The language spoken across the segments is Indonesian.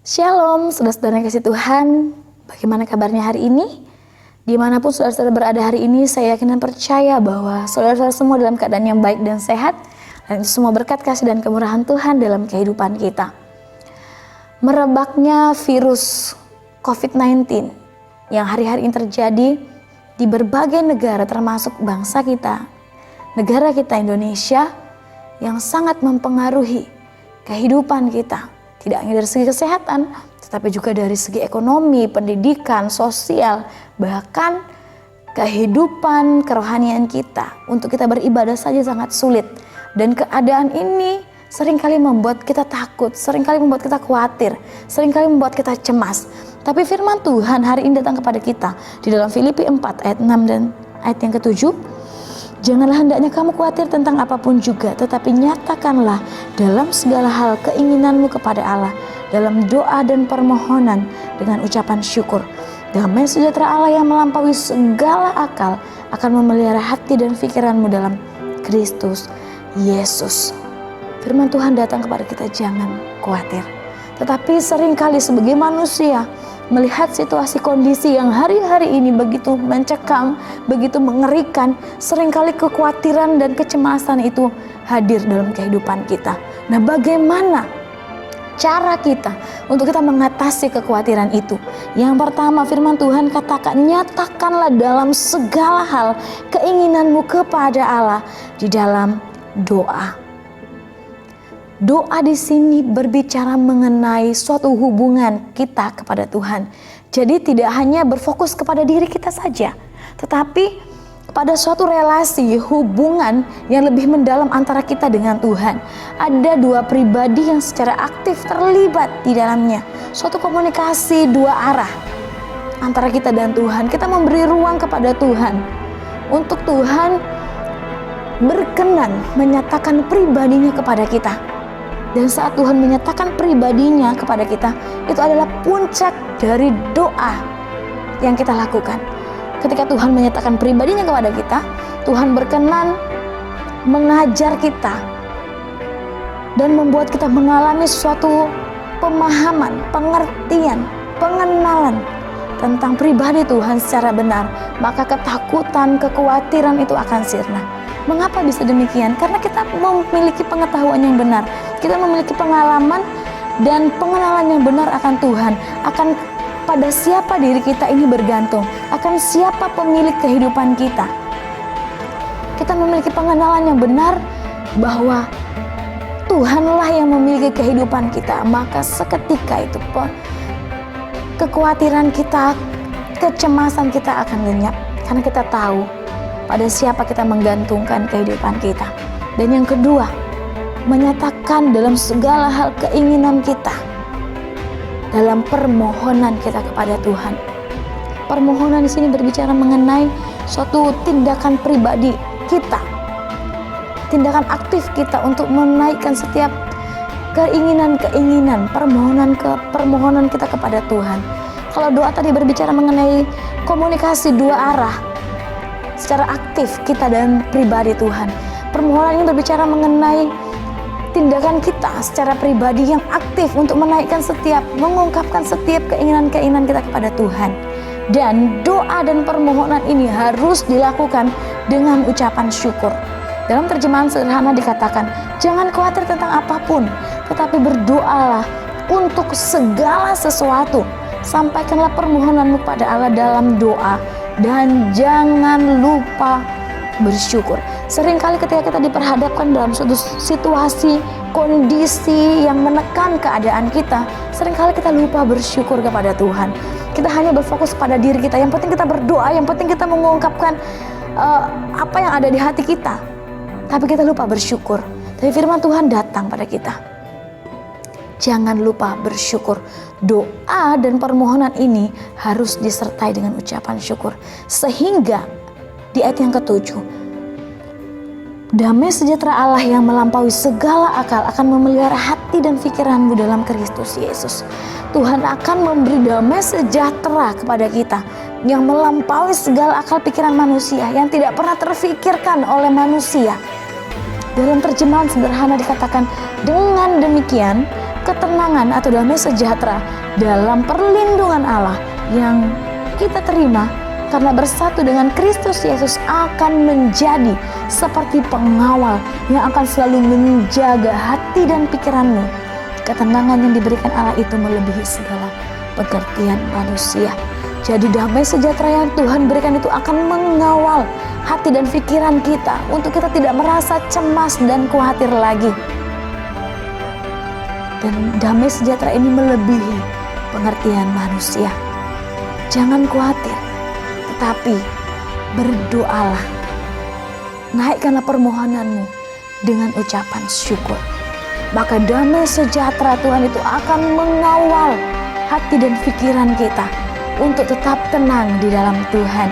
Shalom, saudara-saudara yang kasih Tuhan. Bagaimana kabarnya hari ini? Dimanapun saudara-saudara berada hari ini, saya yakin dan percaya bahwa saudara-saudara semua dalam keadaan yang baik dan sehat. Dan itu semua berkat kasih dan kemurahan Tuhan dalam kehidupan kita. Merebaknya virus COVID-19 yang hari-hari ini terjadi di berbagai negara termasuk bangsa kita, negara kita Indonesia, yang sangat mempengaruhi kehidupan kita. Tidak hanya dari segi kesehatan, tetapi juga dari segi ekonomi, pendidikan, sosial, bahkan kehidupan kerohanian kita. Untuk kita beribadah saja sangat sulit. Dan keadaan ini seringkali membuat kita takut, seringkali membuat kita khawatir, seringkali membuat kita cemas. Tapi firman Tuhan hari ini datang kepada kita di dalam Filipi 4 ayat 6 dan ayat yang ke-7. Janganlah hendaknya kamu khawatir tentang apapun juga, tetapi nyatakanlah dalam segala hal keinginanmu kepada Allah, dalam doa dan permohonan dengan ucapan syukur. Damai sejahtera Allah yang melampaui segala akal akan memelihara hati dan pikiranmu dalam Kristus Yesus. Firman Tuhan datang kepada kita, jangan khawatir. Tetapi seringkali sebagai manusia, melihat situasi kondisi yang hari-hari ini begitu mencekam, begitu mengerikan, seringkali kekhawatiran dan kecemasan itu hadir dalam kehidupan kita. Nah, bagaimana cara kita untuk kita mengatasi kekhawatiran itu? Yang pertama, firman Tuhan katakan, nyatakanlah dalam segala hal keinginanmu kepada Allah di dalam doa. Doa di sini berbicara mengenai suatu hubungan kita kepada Tuhan. Jadi tidak hanya berfokus kepada diri kita saja, tetapi pada suatu relasi hubungan yang lebih mendalam antara kita dengan Tuhan. Ada dua pribadi yang secara aktif terlibat di dalamnya. Suatu komunikasi dua arah antara kita dan Tuhan. Kita memberi ruang kepada Tuhan untuk Tuhan berkenan menyatakan pribadinya kepada kita. Dan saat Tuhan menyatakan pribadinya kepada kita, itu adalah puncak dari doa yang kita lakukan. Ketika Tuhan menyatakan pribadinya kepada kita, Tuhan berkenan mengajar kita dan membuat kita mengalami suatu pemahaman, pengertian, pengenalan tentang pribadi Tuhan secara benar. Maka ketakutan, kekhawatiran itu akan sirna. Mengapa bisa demikian? Karena kita memiliki pengetahuan yang benar. Kita memiliki pengalaman dan pengenalan yang benar akan Tuhan. Akan pada siapa diri kita ini bergantung. Akan siapa pemilik kehidupan kita. Kita memiliki pengenalan yang benar bahwa Tuhanlah yang memiliki kehidupan kita. Maka seketika itu kekhawatiran kita, kecemasan kita akan lenyap. Karena kita tahu pada siapa kita menggantungkan kehidupan kita. Dan yang kedua, menyatakan dalam segala hal keinginan kita dalam permohonan kita kepada Tuhan. Permohonan di sini berbicara mengenai suatu tindakan pribadi kita, tindakan aktif kita untuk menaikkan setiap keinginan-keinginan, permohonan kita kepada Tuhan. Kalau doa tadi berbicara mengenai komunikasi dua arah, secara aktif kita dan pribadi Tuhan. Permohonan ini berbicara mengenai tindakan kita secara pribadi yang aktif untuk mengungkapkan setiap keinginan-keinginan kita kepada Tuhan. Dan doa dan permohonan ini harus dilakukan dengan ucapan syukur. Dalam terjemahan sederhana dikatakan, jangan khawatir tentang apapun, tetapi berdoalah untuk segala sesuatu. Sampaikanlah permohonanmu pada Allah dalam doa. Dan jangan lupa bersyukur. Seringkali ketika kita diperhadapkan dalam suatu situasi, kondisi yang menekan keadaan kita, seringkali kita lupa bersyukur kepada Tuhan. Kita hanya berfokus pada diri kita. Yang penting kita berdoa, yang penting kita mengungkapkan apa yang ada di hati kita. Tapi kita lupa bersyukur. Tapi firman Tuhan datang pada kita. Jangan lupa bersyukur. Doa dan permohonan ini harus disertai dengan ucapan syukur. Sehingga di ayat yang ke-7, damai sejahtera Allah yang melampaui segala akal akan memelihara hati dan pikiranmu dalam Kristus Yesus. Tuhan akan memberi damai sejahtera kepada kita yang melampaui segala akal pikiran manusia, yang tidak pernah terfikirkan oleh manusia. Dalam terjemahan sederhana dikatakan, dengan demikian ketenangan atau damai sejahtera dalam perlindungan Allah yang kita terima karena bersatu dengan Kristus Yesus akan menjadi seperti pengawal yang akan selalu menjaga hati dan pikiranmu. Ketenangan yang diberikan Allah itu melebihi segala pengertian manusia. Jadi damai sejahtera yang Tuhan berikan itu akan mengawal hati dan pikiran kita untuk kita tidak merasa cemas dan khawatir lagi. Dan damai sejahtera ini melebihi pengertian manusia. Jangan khawatir, tetapi berdoalah. Naikkanlah permohonanmu dengan ucapan syukur. Maka damai sejahtera Tuhan itu akan mengawal hati dan pikiran kita untuk tetap tenang di dalam Tuhan.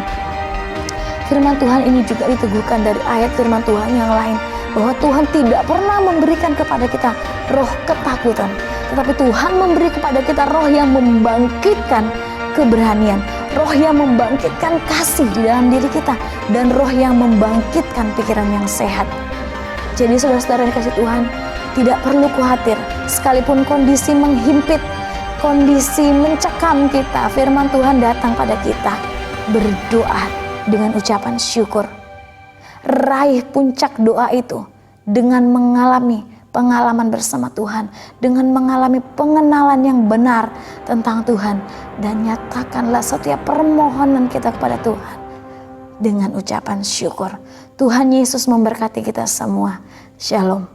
Firman Tuhan ini juga diteguhkan dari ayat firman Tuhan yang lain, bahwa Tuhan tidak pernah memberikan kepada kita roh ketakutan, tetapi Tuhan memberi kepada kita roh yang membangkitkan keberanian, roh yang membangkitkan kasih di dalam diri kita, dan roh yang membangkitkan pikiran yang sehat. Jadi saudara-saudara yang dikasih Tuhan, tidak perlu khawatir sekalipun kondisi menghimpit, kondisi mencekam kita, firman Tuhan datang pada kita. Berdoa dengan ucapan syukur. Raih puncak doa itu dengan mengalami pengalaman bersama Tuhan, dengan mengalami pengenalan yang benar tentang Tuhan, dan nyatakanlah setiap permohonan kita kepada Tuhan dengan ucapan syukur. Tuhan Yesus memberkati kita semua. Shalom.